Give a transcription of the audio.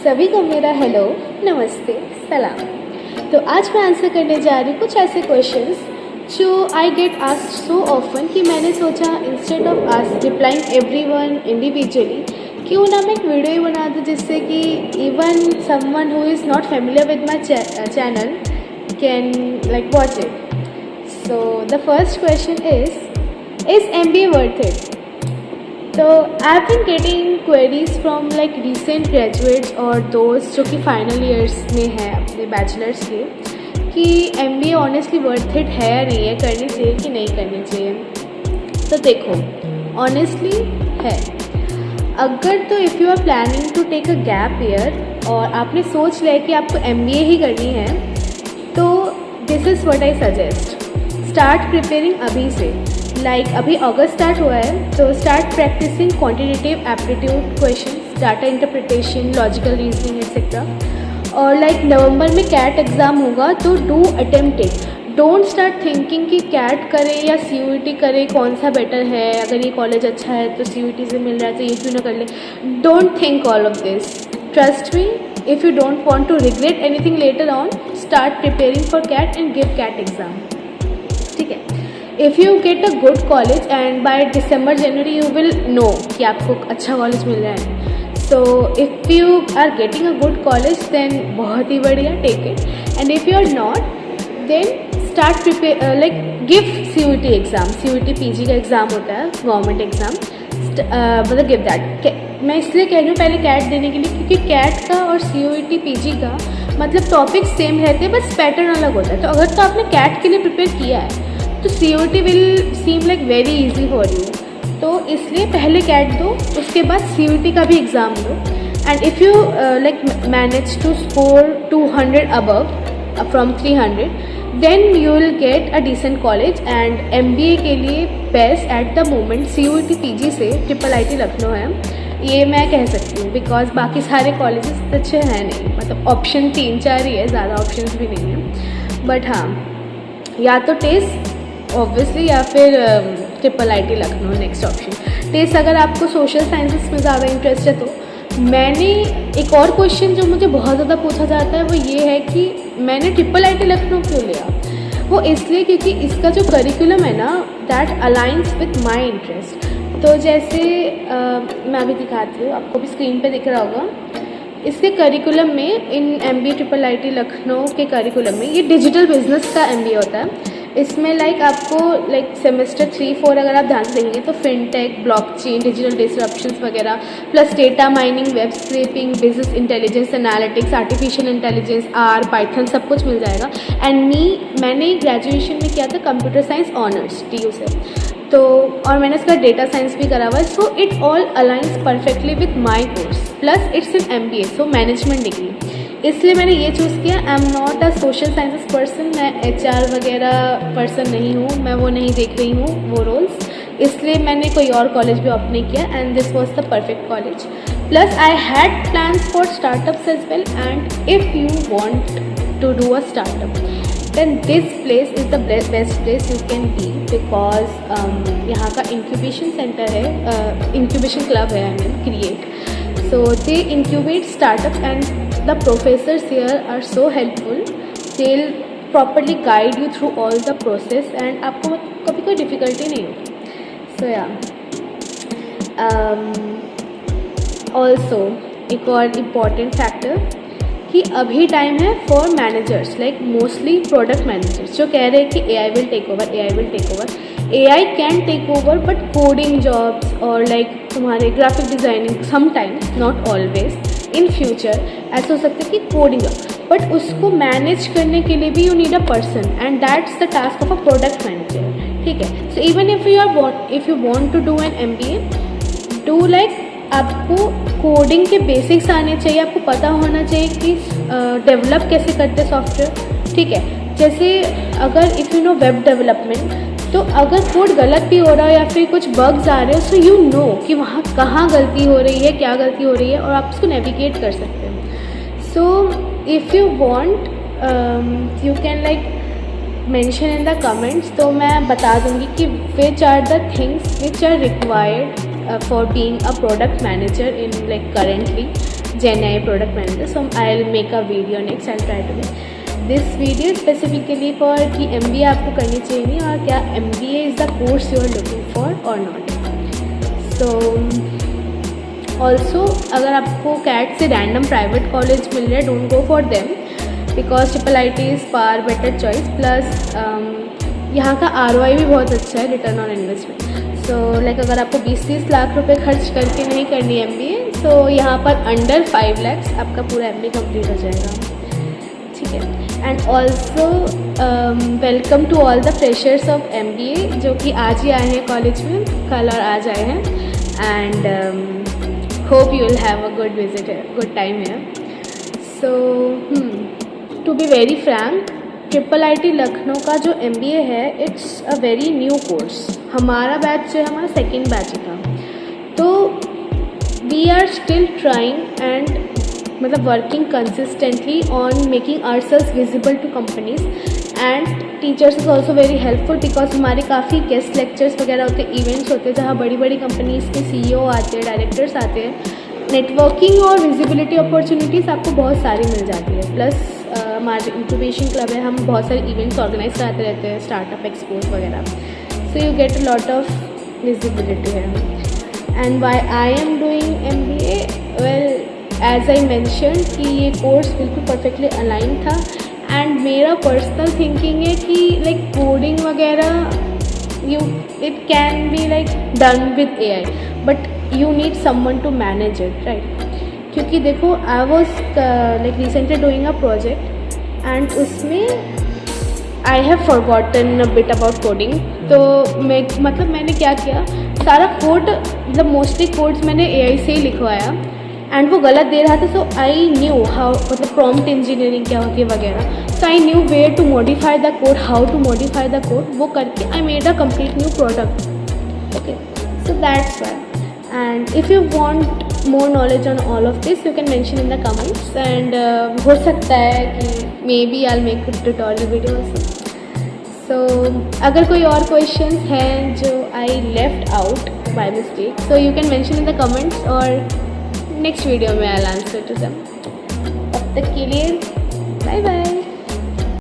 सभी को मेरा हेलो, नमस्ते, सलाम। तो आज मैं आंसर करने जा रही हूँ कुछ ऐसे क्वेश्चंस जो I get asked so often कि मैंने सोचा instead of ask replying everyone individually क्यों ना मैं एक वीडियो ही बना दूँ जिससे कि even someone who is not familiar with my channel can like watch it. So the first question is MBA worth it? तो I have been getting queries from like recent graduates और दोस्त जो कि final years में हैं अपने bachelors के कि MBA ऑनेस्टली वर्थ इट है या नहीं है, करनी चाहिए कि नहीं करनी चाहिए। तो देखो, ऑनेस्टली है। अगर तो if you are planning to take a gap year और आपने सोच लिया कि आपको MBA ही करनी है, तो this is what I suggest. Start preparing अभी से। अभी अगस्त स्टार्ट हुआ है तो start practising quantitative aptitude questions, data interpretation, logical reasoning etcetera. और नवंबर में कैट एग्ज़ाम होगा तो do attempt it. Don't start thinking कि कैट करें या CUET करें, कौन सा बेटर है। अगर ये कॉलेज अच्छा है तो CUET से मिल रहा है तो ये क्यों ना कर ले। Don't think all of this. Trust me, if you don't want to regret anything later on, start preparing for CAT and give CAT exam. ठीक है। If you get a good college and by December January you will know कि आपको अच्छा college मिल रहा है। So if you are getting a good college then बहुत ही बढ़िया, take it. And if you are not then start prepare give CUET exam. CUET PG का एग्ज़ाम होता है, गवर्नमेंट एग्ज़ाम, मतलब गिव दैट। मैं इसलिए कह रही हूँ पहले कैट देने के लिए क्योंकि कैट का और CUET PG का मतलब टॉपिक सेम रहते हैं, बस पैटर्न अलग होता है। तो अगर तो आपने कैट के लिए प्रिपेयर किया है तो CUET will seem like very easy for you. तो इसलिए पहले कैट दो, उसके बाद CUET का भी एग्ज़ाम दो। And if you like manage to score 200 above from 300 then you will get a decent college. And MBA के लिए best at the moment CUET PG से IIIT लखनऊ है, ये मैं कह सकती हूँ। बिकॉज बाकी सारे कॉलेजेस अच्छे हैं नहीं, मतलब ऑप्शन 3-4 ही है, ज़्यादा ऑप्शंस भी नहीं है। बट हाँ, या तो टेस्ट ऑब्वियसली या फिर IIIT Lucknow next option. Test अगर आपको सोशल साइंसेस में ज़्यादा इंटरेस्ट है तो। मैंने एक और क्वेश्चन जो मुझे बहुत ज़्यादा पूछा जाता है वो ये है कि मैंने IIIT लखनऊ क्यों लिया। वो इसलिए क्योंकि इसका जो करिकुलम है ना that aligns with my interest. तो जैसे मैं अभी दिखाती हूँ, आपको भी स्क्रीन पे दिख रहा होगा। इसके करिकुलम में इन MBA IIIT लखनऊ के करिकुलम में ये डिजिटल बिजनेस का MBA होता है। इसमें आपको सेमेस्टर 3-4 अगर आप ध्यान से देंगे तो फिनटेक, ब्लॉकचेन, डिजिटल डिसरप्शंस वगैरह, plus data mining, web scrapping, business intelligence, analytics, artificial intelligence, R, Python सब कुछ मिल जाएगा। एंड मैंने ग्रेजुएशन में किया था कंप्यूटर साइंस ऑनर्स TU से, तो और मैंने इसका डेटा साइंस भी करा हुआ है। So it all aligns perfectly with my course, plus it's in MBA, so management degree. इसलिए मैंने ये चूज़ किया। I am not a social sciences person, मैं HR वगैरह पर्सन नहीं हूँ, मैं वो नहीं देख रही हूँ वो रोल्स। इसलिए मैंने कोई और कॉलेज भी ऑप्ट नहीं किया and this was the perfect college. Plus I had plans for startups as well. And if you want to do a startup then this place is the best place you can be because यहाँ का incubation center है, incubation club है, I mean create, so they incubate startups and the professors here are so helpful. They'll properly guide you through all the process and आपको कभी कोई difficulty नहीं होगी। So yeah, also एक और important factor कि अभी टाइम है for managers, mostly product managers जो कह रहे हैं कि AI will take over. AI can take over but coding jobs और तुम्हारे graphic designing sometimes, not always, in future ऐसा हो सकता है कि कोडिंग जॉब, बट उसको मैनेज करने के लिए भी you need a person and that's the task of a product manager. ठीक है। So even if you want to do N MBA, do आपको कोडिंग के बेसिक्स आने चाहिए, आपको पता होना चाहिए कि डेवलप कैसे करते सॉफ्टवेयर। ठीक है। जैसे अगर if you know web development, तो अगर कोड गलत भी हो रहा है या फिर कुछ बग्स आ रहे हो, सो यू नो कि वहाँ कहाँ गलती हो रही है, क्या गलती हो रही है, और आप उसको नेविगेट कर सकते हो। So if you want you can mention in the comments, तो मैं बता दूँगी कि which are the things which are required for being a product manager in currently, GenAI product manager. So I'll make a video next. I'll try to make this video specifically for कि MBA आपको करनी चाहिए नहीं, और क्या MBA is the course you are looking for or not. So also अगर आपको CAT से रैंडम प्राइवेट कॉलेज मिल रहे हैं, don't go for them because IIIT is far better choice. Plus यहाँ का ROI भी बहुत अच्छा है, return on investment. So like अगर आपको 20-30 लाख रुपए खर्च करके नहीं करनी MBA, सो यहाँ पर अंडर 5 lakhs आपका पूरा MBA कंप्लीट हो जाएगा. ठीक है. And also welcome to all the freshers of MBA जो कि आज ही आए हैं कॉलेज में, कल और आज आए हैं. And hope you will have a good visit here, good time here. So to be very frank, IIIT Lucknow का जो MBA है, it's a very new course. हमारा बैच जो है हमारा सेकेंड बैच था, तो we are still trying and मतलब working consistently on making ourselves visible to companies. And teachers is also very helpful because हमारे काफ़ी गेस्ट लेक्चर्स वगैरह होते हैं, इवेंट्स होते हैं जहाँ बड़ी बड़ी कंपनीज़ के CEO आते हैं, डायरेक्टर्स आते हैं. नेटवर्किंग और विजिबिलिटी अपॉर्चुनिटीज़ आपको बहुत सारी मिल जाती है. प्लस हमारे इंक्यूबेशन क्लब है, हम बहुत सारे इवेंट्स ऑर्गेनाइज कराते रहते हैं, स्टार्टअप एक्सपोज वगैरह. So you get a lot of visibility है. And why I am doing MBA, well as I mention कि ये कोर्स बिल्कुल परफेक्टली अलाइन था. एंड मेरा पर्सनल थिंकिंग है कि लाइक कोडिंग वगैरह it can be like done with AI, but you need someone to manage it, right. क्योंकि देखो I was like recently doing a project and उसमें I have forgotten bit about coding. तो मैंने क्या किया, सारा code मतलब मोस्टली कोड्स मैंने AI से ही लिखवाया एंड वो गलत दे रहा था. सो आई न्यू हाउ मतलब प्रॉम्प्ट इंजीनियरिंग क्या होती है वगैरह. So I knew way to modify the code, how to modify the code. वो करके I made a complete new product. Okay, so that's why. And if you want more knowledge on all of this you can mention in the comments. And हो सकता है कि maybe I make tutorial video also. So अगर कोई और question हैं जो I left out by mistake, so you can mention in the comments और नेक्स्ट वीडियो में I will answer to them. तब तक के लिए बाय बाय.